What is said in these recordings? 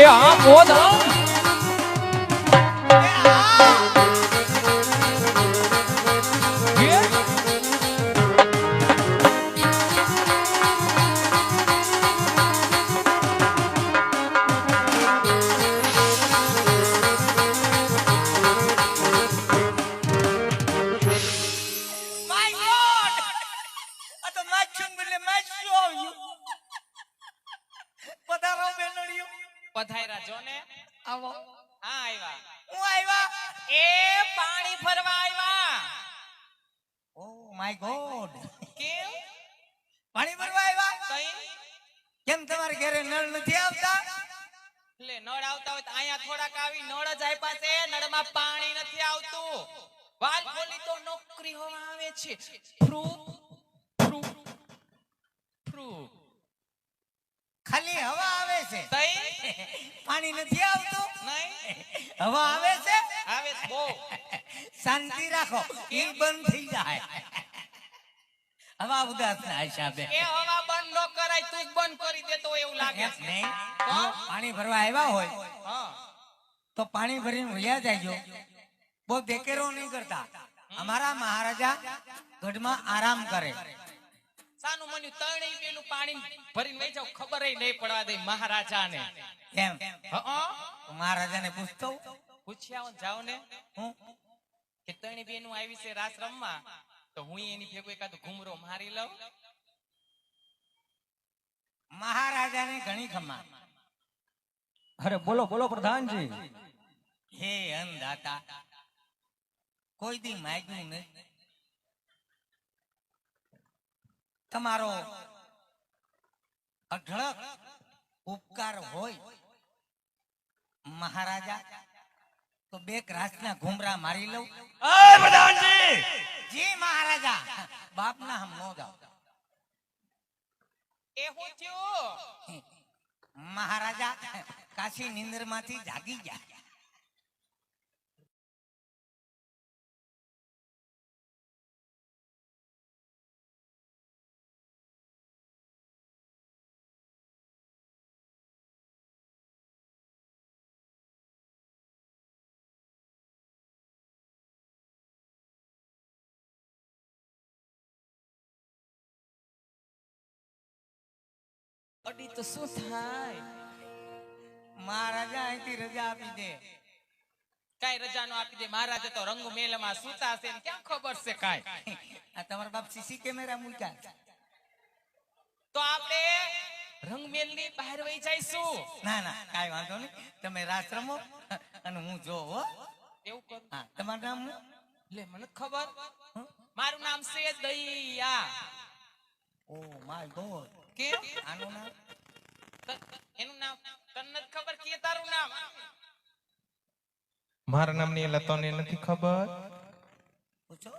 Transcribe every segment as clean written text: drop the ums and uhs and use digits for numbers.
આ મોદ પધાયરા જો ને આવો હા આવ્યા હું આવ્યા એ પાણી ભરવા આવ્યા ઓ માય ગોડ કેમ પાણી ભરવા આવ્યા કઈ કેમ તમારે ઘરે નળ નથી આવતા લે નળ આવતા હોય તો અહીંયા થોડાક આવી નળ જ આપ્યા છે નળમાં પાણી નથી આવતું વાલ ખોલી તો નોકરી હોવા આવે છે ખાલી હવા આવે છે તઈ પાણી નથી આવતું નહીં હવા આવે છે આવે છે બહુ શાંતિ રાખો ઈ બંધ થઈ જાય હવા ઉદાસ ના હિસાબે એ હવા બંધ ન કરાય તું જ બંધ કરી દેતો હોય એવું લાગે છે નહીં પાણી ભરવા આવ્યા હોય હા તો પાણી ભરીને વયા જાયજો બહુ દેકેરો નહીં કરતા અમારા મહારાજા ગઢમાં આરામ કરે સાનું મન્યું તણી પેલું પાણી ભરીને લઈ જાવ ખબર નહીં પડવા દે મહારાજાને કેમ હા મહારાજાને પૂછતો પૂછ્યા જાવ ને હું કે તણી બેનું આવી છે રાસ રમવા તો હું એની ભેગો એકાદ ઘુમરો મારી લઉં મહારાજાને ઘણી ખમા અરે બોલો બોલો પ્રધાનજી હે અન્નદાતા કોઈ દી માગ્યું નહીં તમારો અઢળક ઉપકાર હોય મહારાજા તો બે રાતના ઘુમરા મારી લઉં પ્રધાનજી જી મહારાજા બાપના હમ નો જાઓ એ હું થયું મહારાજા કાશી નિંદર માંથી જાગી ગયા અડી તો શું થાય મહારાજા અહીંથી રજા આપી દે કઈ રજા નો આપી દે મહારાજા તો રંગ મેલમાં સૂતા છે ને ક્યાં ખબર છે કાઈ આ તમારા બાપ સીસી કેમેરા મૂક્યા તો આપણે રંગમેલ ની બહાર વહી જઈશું ના ના કાઈ વાંધો નહીં તમે રાસ રમો અને હું જો હો એવું કર હા તમારું નામ હું લે મને ખબર મારું નામ છે દયા ઓ માય ગોડ કે આનું નામ એનું નામ તને નથી ખબર કે તારું નામ મારા નામની એટલે તને નથી ખબર પૂછો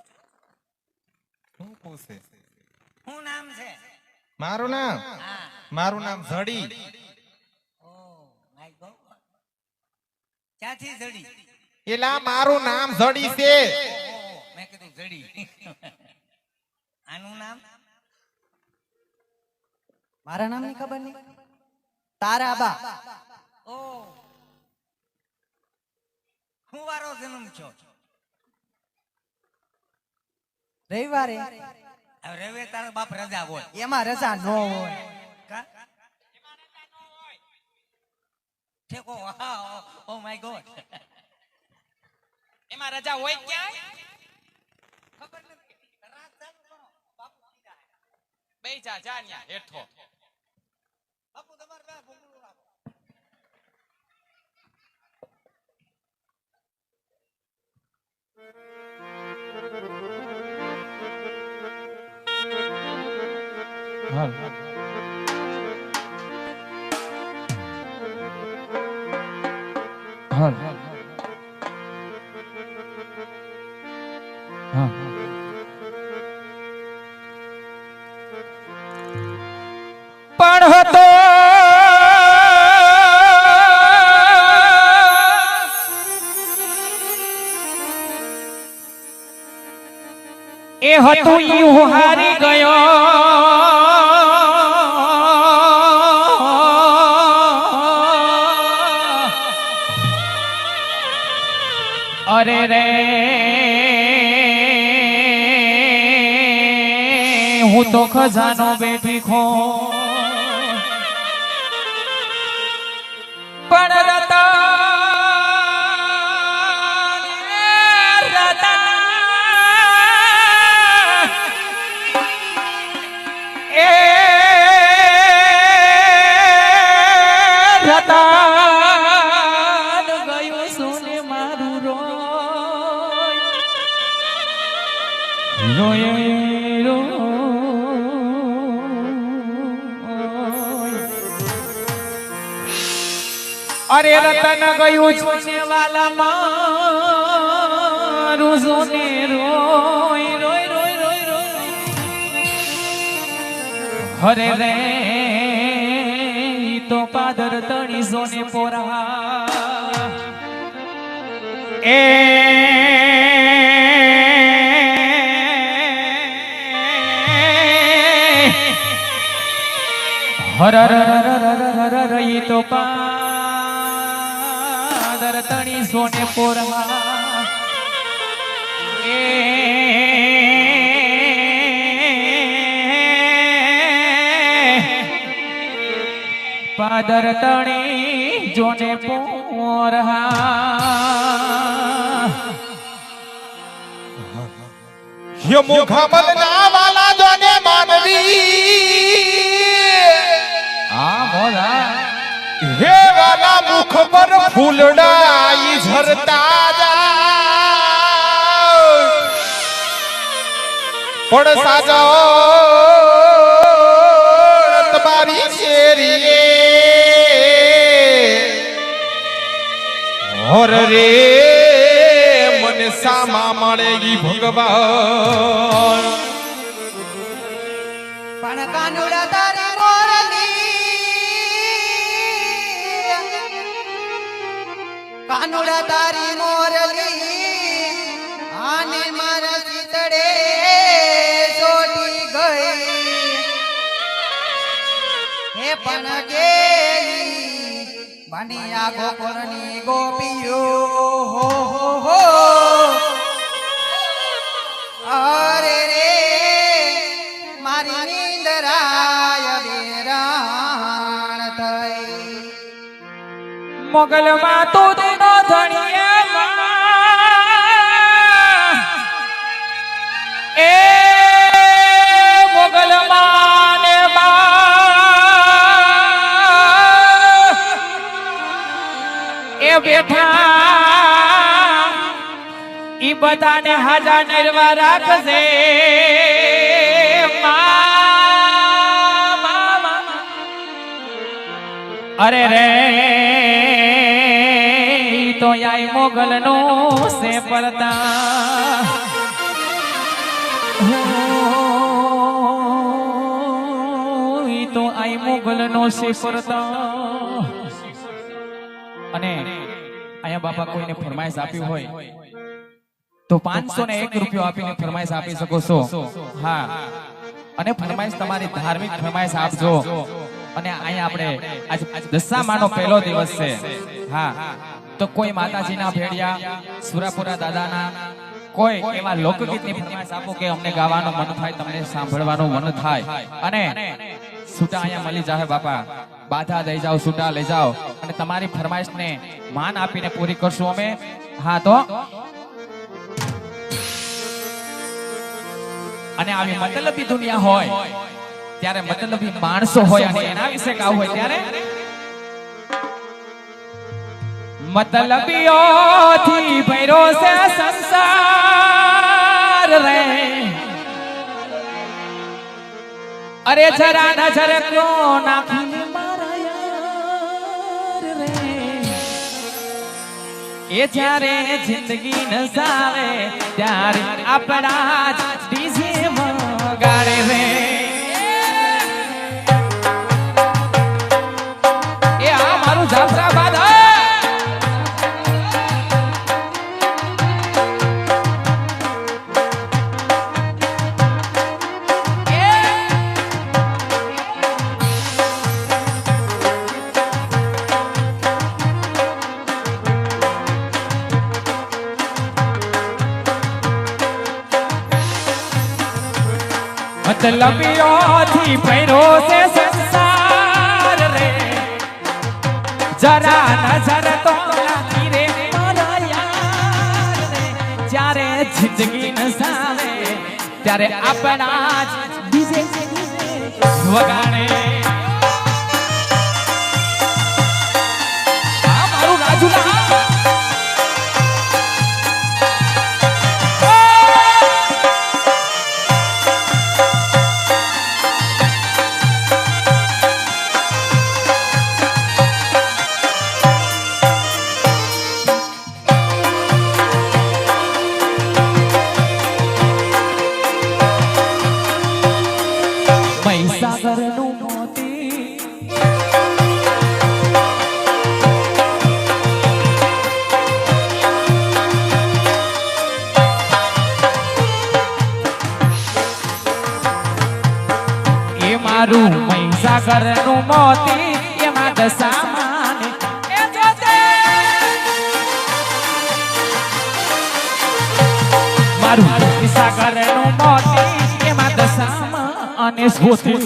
શું પૂછે શું નામ છે મારું નામ હા જડી ઓ માય ગોડ ક્યાંથી જડી એલા મારું નામ જડી છે મેં કીધું જડી આનું નામ મારા નામની ખબર નહીં તારા બા ઓ હું વારો જન્મ છો રવિવારે હવે રવે તારો બાપ રજા હોય એમાં રજા ન હોય કા ઠેકો ઓ માય ગોડ એમાં રજા હોય ક્યાં ખબર નથી રાત ચાલુ કરો બાપુ સીધા બે જા ન્યા હેઠો બાપુ તમાર બે ભૂંગળું રાખો હાલ હાલ હા પણ હતો એ હતું ઈ હારી ગયો અરે રે હું તો ખજાનો બેઠી ખો પણ રતા ગયું સોને મારું રોય અરે રતન ગયું સોને વાલા મારું સોને રોય રોય રોય રોય રોય હરે રે તો પાદર તણી સોને પોરા એ હર ઈ તો પાદર તણી સોને પોરા એ પાદર તણી જોને પોરહા હે મુખમલ ના વાલા જોને માનવી આ બોલા હે વાલા મુખ પર ફૂલડા ઈ ઝરતા જાય પણ સાજો તમારી શેરીએ હોર રે મને સામા મળે ઈ ભગવાન પણ કાનુડા તારી મોરલી કાનુડા તારી મોરલી આને મારા ચિતડે ચોટી ગઈ હે પણ ગેલી બનિયા ગોકુળની ગોપીઓ હો હો અરે રે મારી નીંદરાય વેરાણ થઈ મોગલમાં તો તેનો ધણિયામાં એ મોગલમાં ને એ બેઠા ઈ બધાને હાજા નિર્વા રાખશે અરે રે તો આય મોગલ નો સે પડતા તો આય મોગલ નો સે પડતા અને અહીંયા બાપા કોઈને ફરમાઈશ આપ્યું હોય તો 501 રૂપિયો આપીને ફરમાઈશ આપી શકો છો હા અને ફરમાઈશ તમારી ધાર્મિક ફરમાઈશ આપજો અને અહીંયા આપણે આજ દશામાનો પહેલો દિવસ છે હા તો કોઈ માતાજીના ભેડિયા સુરાપુરા દાદાના કોઈ એવા લોકગીતની ફરમાઈશ આપો કે અમને ગાવાનું મન થાય તમને સાંભળવાનું મન થાય અને છૂટા અહીંયા મળી જાય બાપા બાધા દઈ જાઓ છૂટા લઈ જાઓ અને તમારી ફરમાઈશને માન આપીને પૂરી કરશું અમે હા તો અને આવી મતલબી દુનિયા હોય ત્યારે મતલબી માણસો હોય અને એના વિશે ગાવું હોય ત્યારે મતલબીઓથી ભર્યો છે સંસાર રે અરે જરા નજર કો નાખી મારા યાર રે એ જ્યારે જિંદગી નસાવે ત્યારે આપણા જ ડીજે વગાડે રે એ આ મારું જાફરાબાદ મતલબીઓથી ભર્યો છે સંસાર રે જરા નજર તો નાખી રે મારા યાર રે જ્યારે જિંદગી ન સામે ત્યારે આપણા જ બીજે વગાડે આ મારું રાજુલા મહીસાગરનું મોતી એ મારું મહીસાગરનું મોતી એમાં દશામાન એ જોતે મારું મહીસાગરનું મોતી એમાં દશામાન અને સ્વતી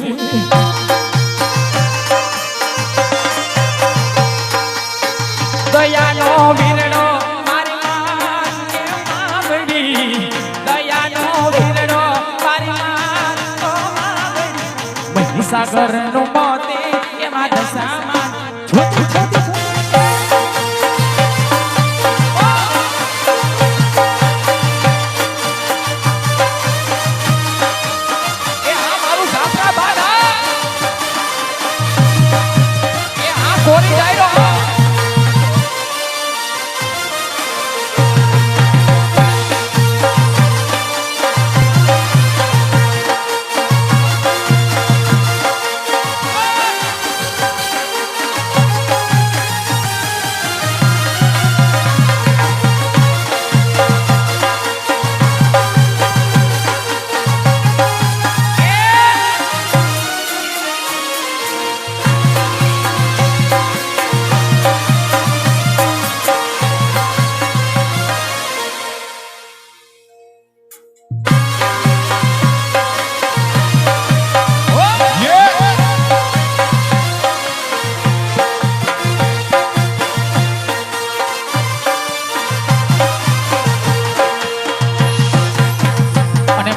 દયાનો વીરડો મારી માન કે માવડી દયાનો વીરડો મારી માન તો માવડી મહીસાગરનું મોતી એમાં દશામાન છોટી છોટી કોરી જાય રો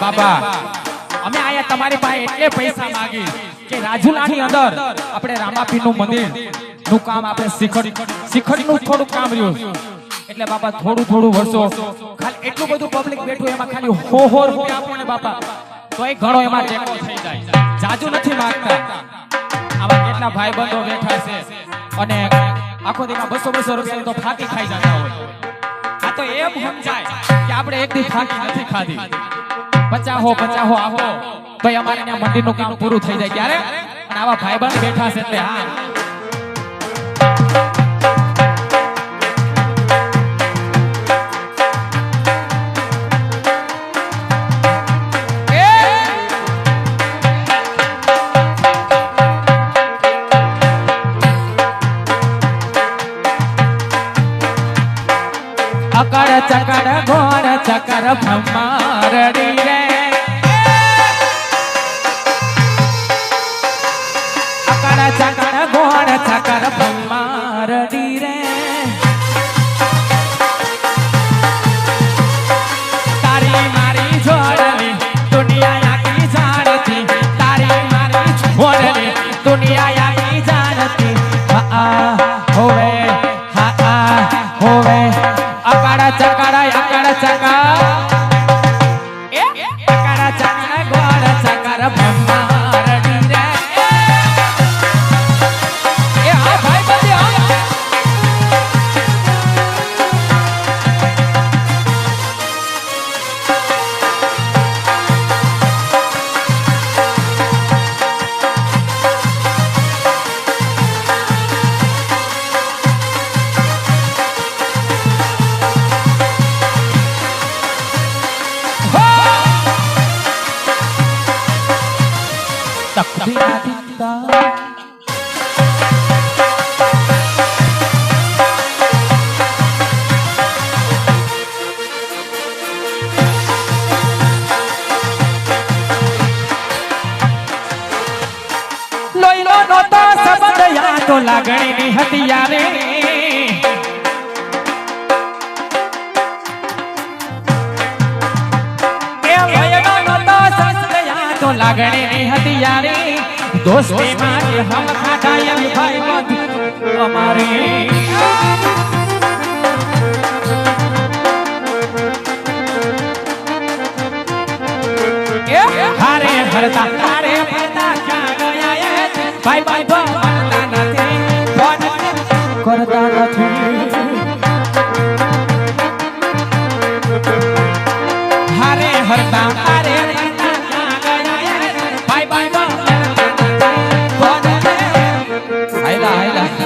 બાબા અમે આયા તમારી પાસે એટલે પૈસા માંગી કે રાજુલાની અંદર આપણે રામાપીરનું મંદિર નું કામ આપણે શિખરીનું થોડું કામ રહ્યું એટલે બાપા થોડું વર્ષો ખાલી એટલું બધું પબ્લિક બેઠું એમાં ખાલી હો રૂપિયા આપો ને બાપા તો એ ઘણો એમાં ટેકો થઈ જાય જાજુ નથી માંગતા આવા કેટલા ભાઈબંધો બેઠા છે અને આખો દીમાં 200 રૂપિયા તો ફાકી ખાઈ જતા હોય આ તો એમ સમજાય કે આપણે એક દી ફાકી નથી ખાધી 50 આવો તો અમારે ત્યાં મંદિરનું કામ પૂરું થઈ જાય ત્યારે અને આવા ભાઈબંધ બેઠા છે એટલે હા અકડ ચકડ ઘોડ ચકર ભમારડી રે અકડ ચકડ ઘોડ ચકર ભમારડી રે તારી મારી જોડલી દુનિયા આખી જાણતી તારી મારી જોડલી દુનિયા આખી જાણતી હા હોવે હા હોવે અકડ ચકડ ચકા એ અકડ ચકડ ગોડ ચકર ભમારડી રે એ આ તો લાગણીની હથિયારે એ ભયનો નતો સંસ્કયા તો લાગણીની હથિયારે દોસ્તી માટે હમ ખાધા એમ ભાઈ બંધ અમારે હારે હરતા તારે ફરતા ક્યાં ગયા એ ભાઈ ભાઈ ભણતા નથી ફોન કરતા નથી હારે હરતા તારે ફરતા ક્યાં ગયા એ ભાઈ ભાઈ ભણતા નથી ફોન હાયલા હાયલા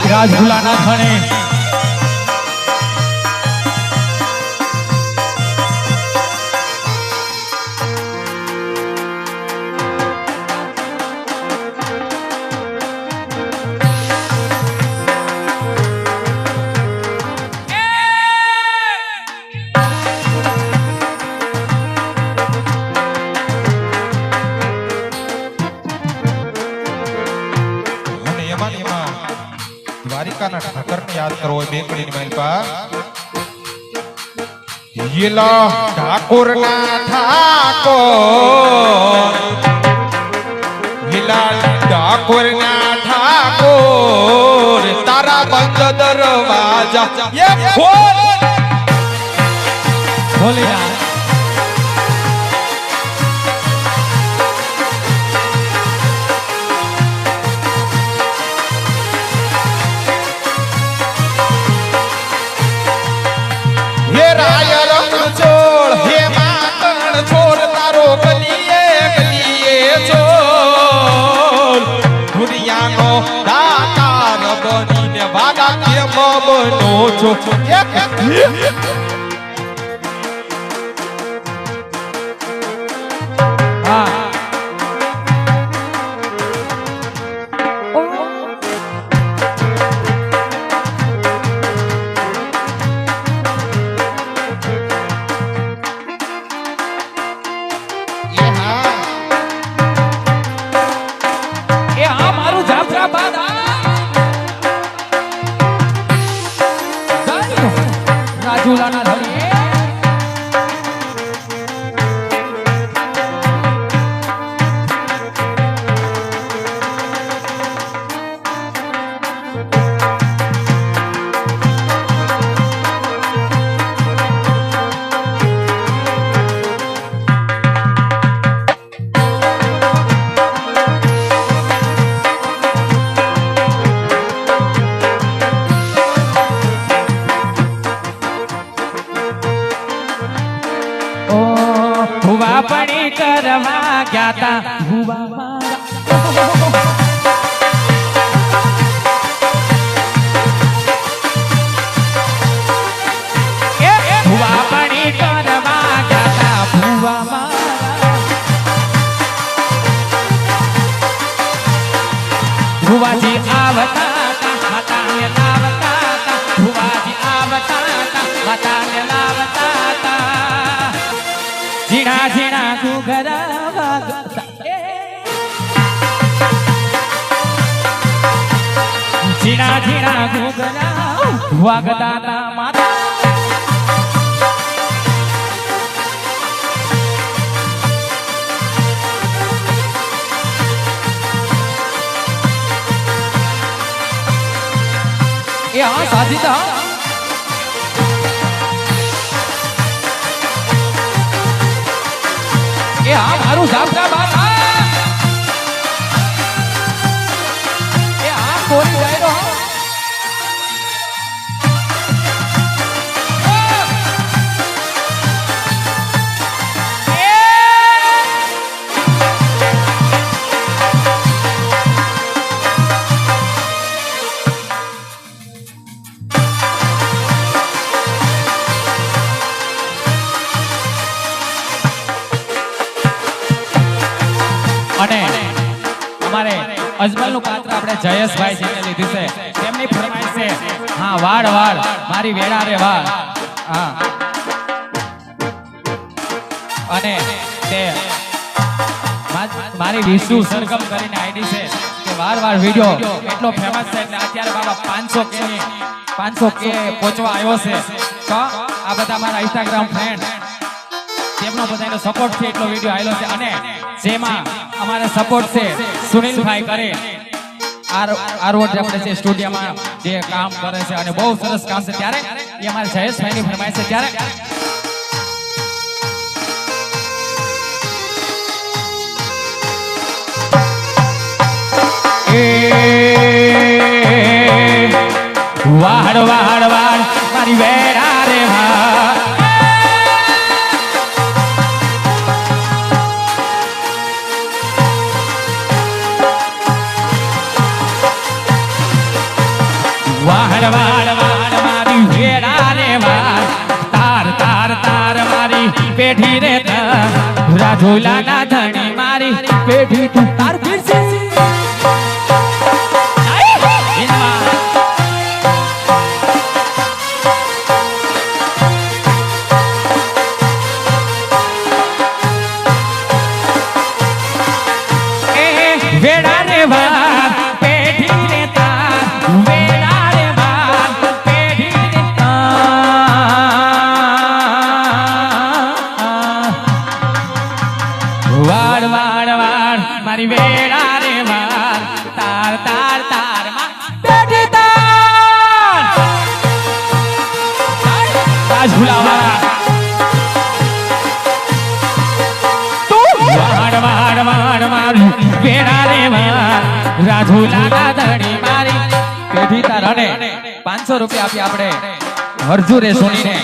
રાજુલાના થણે દ્વારિકાના ઠાકરને યાદ કરવો હોય બેકડીની માલપા યેલા ઠાકોરના ઠાકોર યેલા ઠાકોરના ઠાકોર તારા બંધ દરવાજા એ ખોલ ખોલી ના હે રાય રંગ છોડ હે માકણ છોડ તારો ગલીએ ગલીએ છોડ દુનિયાનો દાતાર બનીને વાગા કેમ બનો છો હા રાજુલાના ધણી ભુવા પડી કરવા ગયા તા ભુવા મારા ભુવાજી આવતા હતા માતાને લાવતા હતા ભુવાજી આવતા હતા માતાને લાવતા હતા ઝીણા ઝીણા ઘૂઘરા વાગતા ઝીણા ઝીણા ઘૂઘરા વાગતા હતા માતા એ હા સાજીદા એ હા મારું જાફરાબાદ એ હા કોરી જાય અને અમારે અજમલનું પાત્ર આપણે જયેશભાઈ જીને લીધું છે તેમની ફરમાઈશ છે હા વાળ વાળ મારી વેડા રે વાળ હા અને તે મારી વિશુ સરગમ કરીને આઈડી છે કે વાર વાર વિડિયો એટલો ફેમસ છે એટલે અત્યારે બાબા 500k પહોંચવા આવ્યો છે તો આ બધા મારા ઇન્સ્ટાગ્રામ ફ્રેન્ડ તેમનો બધાનો સપોર્ટ છે એટલો વિડિયો આવેલો છે અને જેમાં અમારે સપોર્ટ છે સુનિલભાઈ કરે આરવોડ આપણે જે સ્ટુડિયોમાં જે કામ કરે છે અને બહુ સરસ કામ છે ત્યારે એ અમારે જયેશભાઈની ફરમાઈશ છે ત્યારે વાડ વાડ વાડ મારી વેડા રે વાડ વાડ વાડ વાડ મારી વેડા રે વાડ તાર તાર તાર મારી પેઢી રે રાજુલાના ધણી મારી પેઢી તું તાર ફીરશે વેડા રે વાડ પેઢી રે તાર વેડા રે વાડ પેઢી રે તાર વાડ વાડ વાડ મારી વેડા રે વાડ તાર તાર તાર માં પેઢી તાર રાજુલાવાળા વાડ વાડ વાડ મારી વેડા રે વાડ રાજુલાના ધણી મારી પેઢી તાર અને 500 રૂપિયા આપી આપણે હરજુરે સુનીને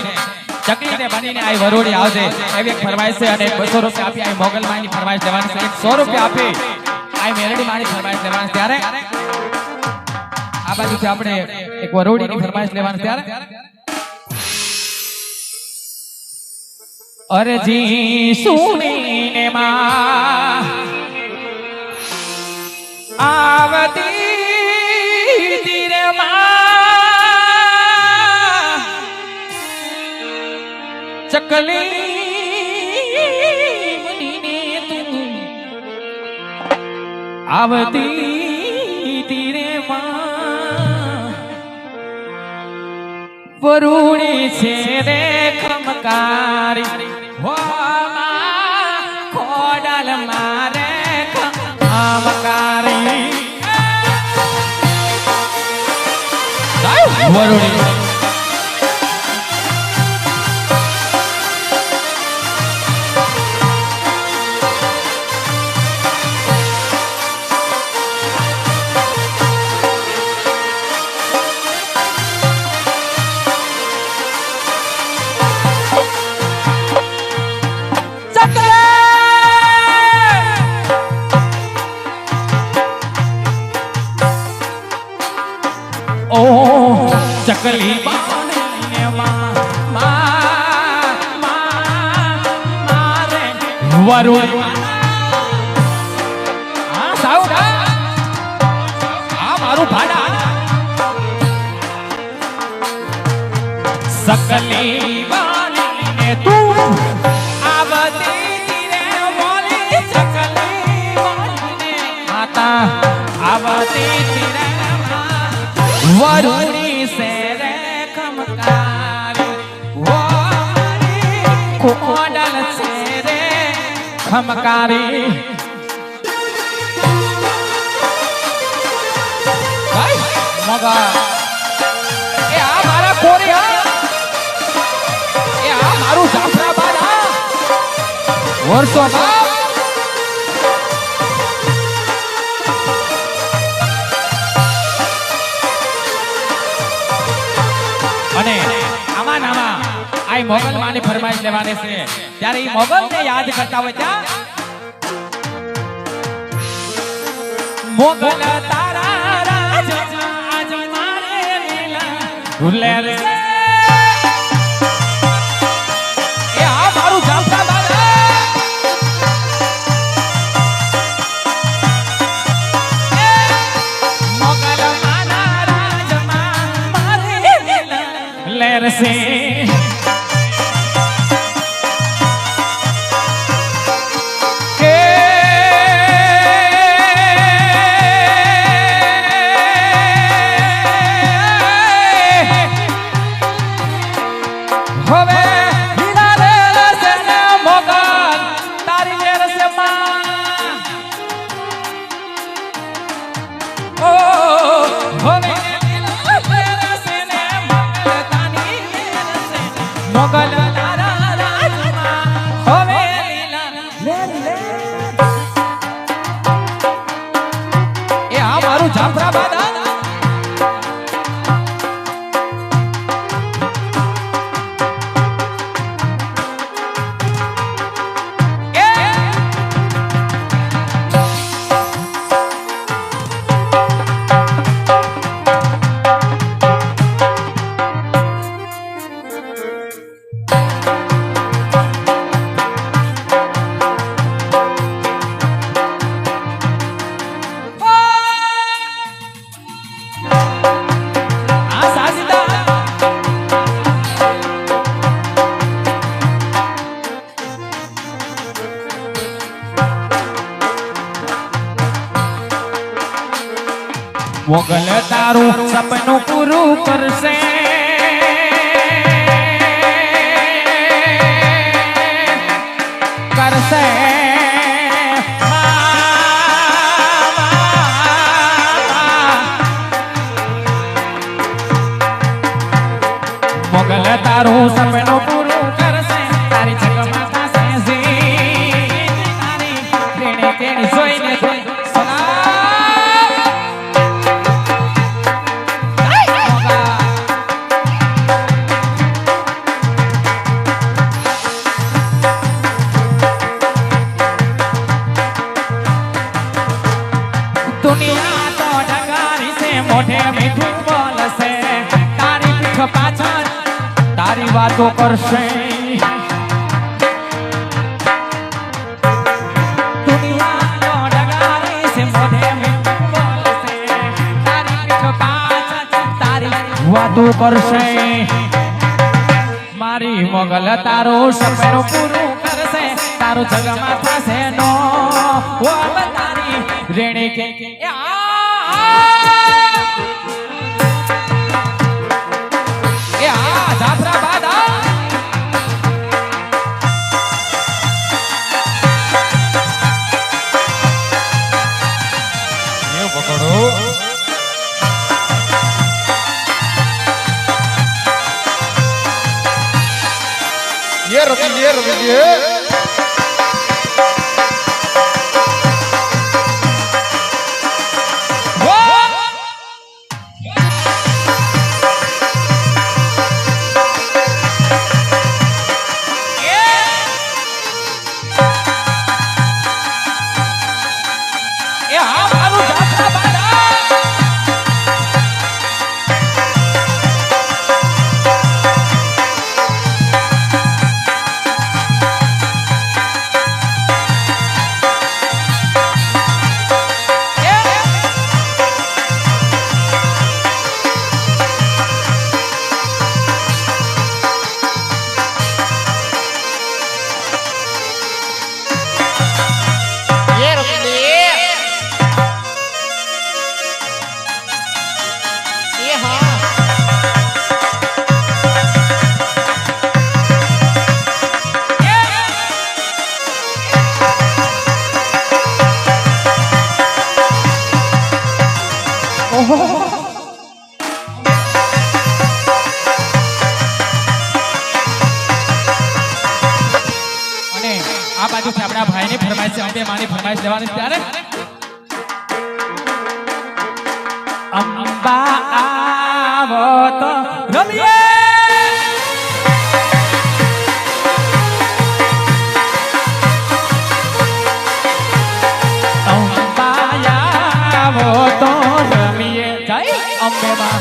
ચકલીને બનીને આ વરોડી આવજે એવી એક ફરમાઈશ છે અને 200 રૂપિયા આપી આ મોગલમાની ફરમાઈશ લેવાની છે 100 રૂપિયા આપી આ મેલડી માની ફરમાઈશ લેવાની ત્યારે આ બાજુથી આપણે એક વરોડીની ફરમાઈશ લેવાની ત્યારે અરજી સુનીને માં આવતી તીરે માં ચકલી બનીને તું આવતી તીરે માં વરુણી છે રે ખમકારી હો માં ખોડલ મારે ખમકારી વરુણી ચકલી બાને મારે વરુણ આ સાઉન્ડ ભાડા સકલી વાલીને તું આવતી રે મોલી સકલી વાલીને માતા આવતી રે વરુણી સે રે ખમકારી વરી કોડલ સે રે ખમકારી મગા એ આ મારા કોરી હા એ આ મારું જાફરાબાદ હા વર્ષો બાપ અને આમાં નામાં આ મોગલ માની ફરમાઈશ લેવાની છે ત્યારે એ મોગલ ને યાદ કરતા હોય ત્યાં મોગલ તારા રાજ આજ મારે લીલા ભૂલે રે એ આ મારું જાફરાબાદ મોગલ માના રાજમાં મારે લીલા લેર સે મોગલ તારા રાજમાં હવે લીલા એ આ મારું જાફરાબાદ મોગલ તારું સપનું પૂરું કરશે કરશે મોગલ તારું સપનું પૂરું કરશે તારી જગમાં થશે જી તારી તેણે તેણી જોઈને દુનિયા તો ઢગારી છે મોઢે મીઠું બોલશે તારી પીઠ પાછળ તારી વાતો કરશે દુનિયા તો ઢગારી છે મોઢે મીઠું બોલશે તારી પીઠ પાછળ તારી વાતો કરશે મારી મોગલ તારું સપનું પૂરું કરશે તારું જગમાં થશે નો ઓ તારી રેણે કે જાફરાબાદ એ પકડો ये रवि અને આ બાજુથી આપણા ભાઈની ફરમાઈશ છે, અંબે માની ફરમાઈશ લેવાની ત્યારે અંબા આવો તો રમીએ અંબા આવો તો રમીએ જય અંબે માં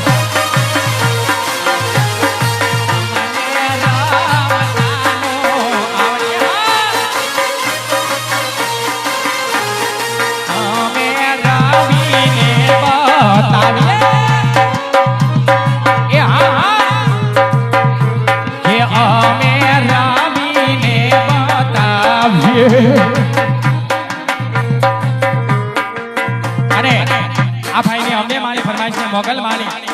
અને આ ભાઈની અંબે માની ફરમાઈશ છે, મોગલ માની